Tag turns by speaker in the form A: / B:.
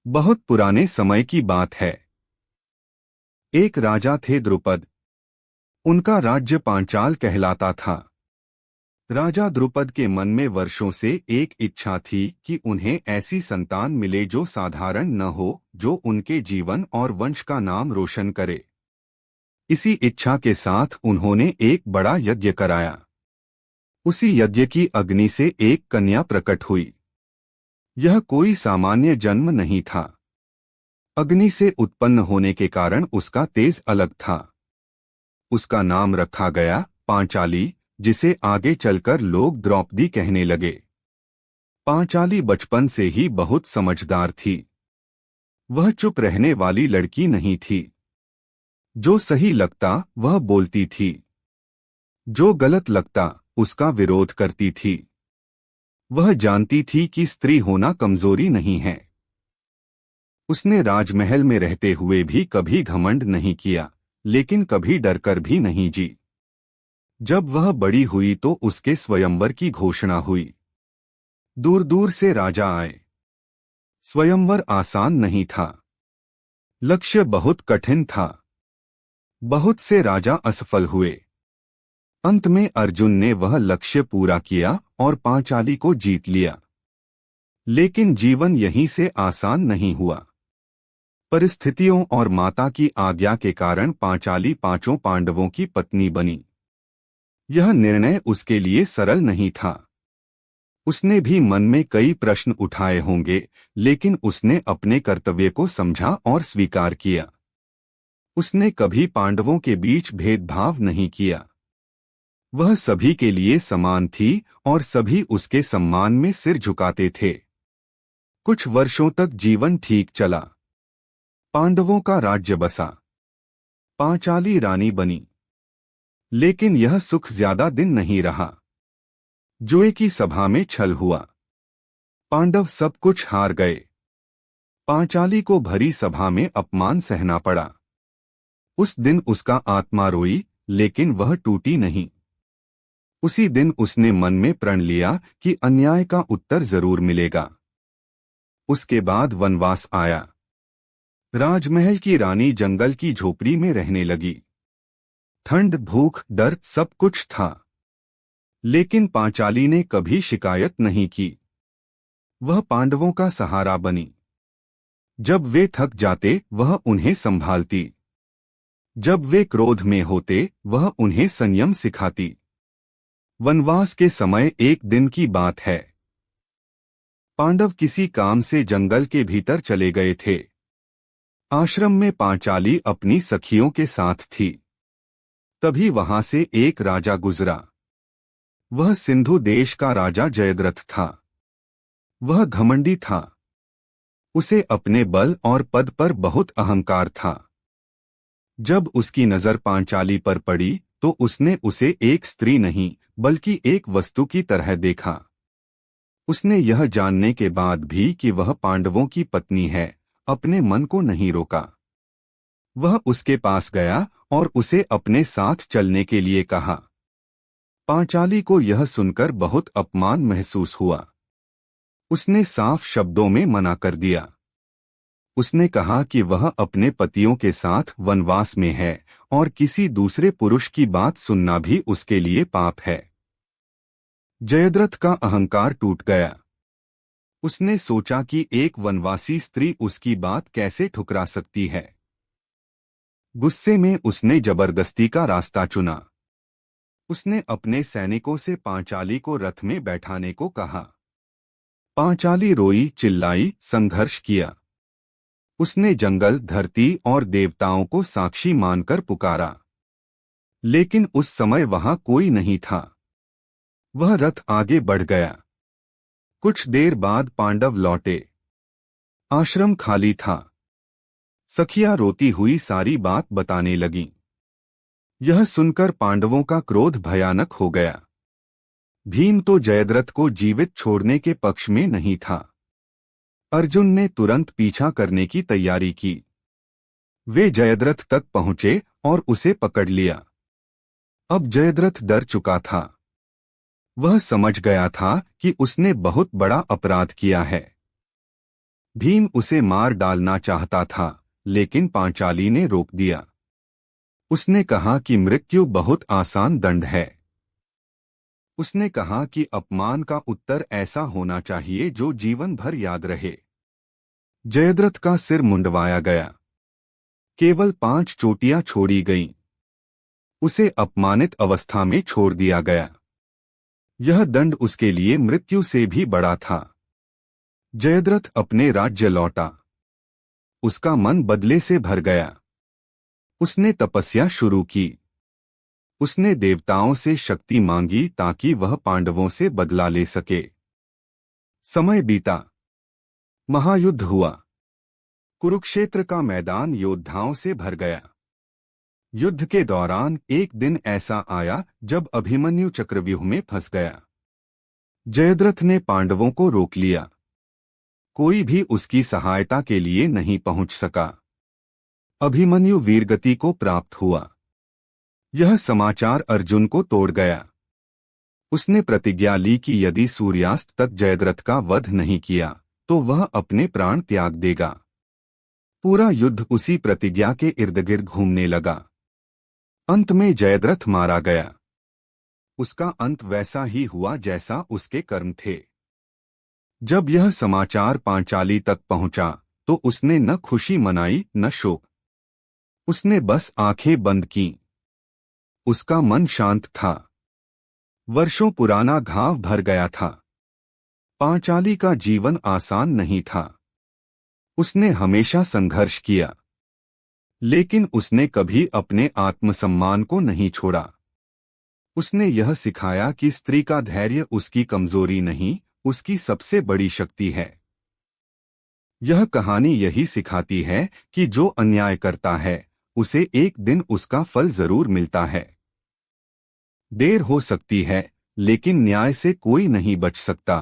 A: बहुत पुराने समय की बात है। एक राजा थे द्रुपद। उनका राज्य पांचाल कहलाता था। राजा द्रुपद के मन में वर्षों से एक इच्छा थी कि उन्हें ऐसी संतान मिले जो साधारण न हो, जो उनके जीवन और वंश का नाम रोशन करे। इसी इच्छा के साथ उन्होंने एक बड़ा यज्ञ कराया। उसी यज्ञ की अग्नि से एक कन्या प्रकट हुई। यह कोई सामान्य जन्म नहीं था। अग्नि से उत्पन्न होने के कारण उसका तेज अलग था। उसका नाम रखा गया पांचाली, जिसे आगे चलकर लोग द्रौपदी कहने लगे। पांचाली बचपन से ही बहुत समझदार थी। वह चुप रहने वाली लड़की नहीं थी। जो सही लगता वह बोलती थी। जो गलत लगता उसका विरोध करती थी। वह जानती थी कि स्त्री होना कमजोरी नहीं है। उसने राजमहल में रहते हुए भी कभी घमंड नहीं किया, लेकिन कभी डरकर भी नहीं जी। जब वह बड़ी हुई तो उसके स्वयंवर की घोषणा हुई। दूर दूर से राजा आए। स्वयंवर आसान नहीं था। लक्ष्य बहुत कठिन था। बहुत से राजा असफल हुए। अंत में अर्जुन ने वह लक्ष्य पूरा किया और पांचाली को जीत लिया। लेकिन जीवन यहीं से आसान नहीं हुआ। परिस्थितियों और माता की आज्ञा के कारण पांचाली पांचों पांडवों की पत्नी बनी। यह निर्णय उसके लिए सरल नहीं था। उसने भी मन में कई प्रश्न उठाए होंगे, लेकिन उसने अपने कर्तव्य को समझा और स्वीकार किया। उसने कभी पांडवों के बीच भेदभाव नहीं किया। वह सभी के लिए समान थी और सभी उसके सम्मान में सिर झुकाते थे। कुछ वर्षों तक जीवन ठीक चला। पांडवों का राज्य बसा। पांचाली रानी बनी। लेकिन यह सुख ज्यादा दिन नहीं रहा। जोए की सभा में छल हुआ। पांडव सब कुछ हार गए। पांचाली को भरी सभा में अपमान सहना पड़ा। उस दिन उसका आत्मा रोई, लेकिन वह टूटी नहीं। उसी दिन उसने मन में प्रण लिया कि अन्याय का उत्तर जरूर मिलेगा। उसके बाद वनवास आया। राजमहल की रानी जंगल की झोपड़ी में रहने लगी। ठंड, भूख, डर सब कुछ था। लेकिन पांचाली ने कभी शिकायत नहीं की। वह पांडवों का सहारा बनी। जब वे थक जाते वह उन्हें संभालती। जब वे क्रोध में होते वह उन्हें संयम सिखाती। वनवास के समय एक दिन की बात है। पांडव किसी काम से जंगल के भीतर चले गए थे। आश्रम में पांचाली अपनी सखियों के साथ थी। तभी वहां से एक राजा गुजरा। वह सिंधु देश का राजा जयद्रथ था। वह घमंडी था। उसे अपने बल और पद पर बहुत अहंकार था। जब उसकी नजर पांचाली पर पड़ी तो उसने उसे एक स्त्री नहीं बल्कि एक वस्तु की तरह देखा। उसने यह जानने के बाद भी कि वह पांडवों की पत्नी है, अपने मन को नहीं रोका। वह उसके पास गया और उसे अपने साथ चलने के लिए कहा। पांचाली को यह सुनकर बहुत अपमान महसूस हुआ। उसने साफ शब्दों में मना कर दिया। उसने कहा कि वह अपने पतियों के साथ वनवास में है और किसी दूसरे पुरुष की बात सुनना भी उसके लिए पाप है। जयद्रथ का अहंकार टूट गया। उसने सोचा कि एक वनवासी स्त्री उसकी बात कैसे ठुकरा सकती है। गुस्से में उसने जबरदस्ती का रास्ता चुना। उसने अपने सैनिकों से पांचाली को रथ में बैठाने को कहा। पांचाली रोई, चिल्लाई, संघर्ष किया। उसने जंगल, धरती और देवताओं को साक्षी मानकर पुकारा। लेकिन उस समय वहां कोई नहीं था। वह रथ आगे बढ़ गया। कुछ देर बाद पांडव लौटे। आश्रम खाली था। सखियां रोती हुई सारी बात बताने लगीं। यह सुनकर पांडवों का क्रोध भयानक हो गया। भीम तो जयद्रथ को जीवित छोड़ने के पक्ष में नहीं था। अर्जुन ने तुरंत पीछा करने की तैयारी की। वे जयद्रथ तक पहुंचे और उसे पकड़ लिया। अब जयद्रथ डर चुका था। वह समझ गया था कि उसने बहुत बड़ा अपराध किया है। भीम उसे मार डालना चाहता था, लेकिन पांचाली ने रोक दिया। उसने कहा कि मृत्यु बहुत आसान दंड है। उसने कहा कि अपमान का उत्तर ऐसा होना चाहिए जो जीवन भर याद रहे। जयद्रथ का सिर मुंडवाया गया। केवल 5 चोटियां छोड़ी गईं। उसे अपमानित अवस्था में छोड़ दिया गया। यह दंड उसके लिए मृत्यु से भी बड़ा था। जयद्रथ अपने राज्य लौटा। उसका मन बदले से भर गया। उसने तपस्या शुरू की। उसने देवताओं से शक्ति मांगी ताकि वह पांडवों से बदला ले सके। समय बीता। महायुद्ध हुआ। कुरुक्षेत्र का मैदान योद्धाओं से भर गया। युद्ध के दौरान एक दिन ऐसा आया जब अभिमन्यु चक्रव्यूह में फंस गया। जयद्रथ ने पांडवों को रोक लिया। कोई भी उसकी सहायता के लिए नहीं पहुंच सका। अभिमन्यु वीरगति को प्राप्त हुआ। यह समाचार अर्जुन को तोड़ गया। उसने प्रतिज्ञा ली कि यदि सूर्यास्त तक जयद्रथ का वध नहीं किया तो वह अपने प्राण त्याग देगा। पूरा युद्ध उसी प्रतिज्ञा के इर्दगिर्द घूमने लगा। अंत में जयद्रथ मारा गया। उसका अंत वैसा ही हुआ जैसा उसके कर्म थे। जब यह समाचार पांचाली तक पहुंचा तो उसने न खुशी मनाई न शोक। उसने बस आंखें बंद कीं। उसका मन शांत था। वर्षों पुराना घाव भर गया था। पांचाली का जीवन आसान नहीं था। उसने हमेशा संघर्ष किया, लेकिन उसने कभी अपने आत्मसम्मान को नहीं छोड़ा। उसने यह सिखाया कि स्त्री का धैर्य उसकी कमजोरी नहीं, उसकी सबसे बड़ी शक्ति है। यह कहानी यही सिखाती है कि जो अन्याय करता है उसे एक दिन उसका फल जरूर मिलता है। देर हो सकती है, लेकिन न्याय से कोई नहीं बच सकता।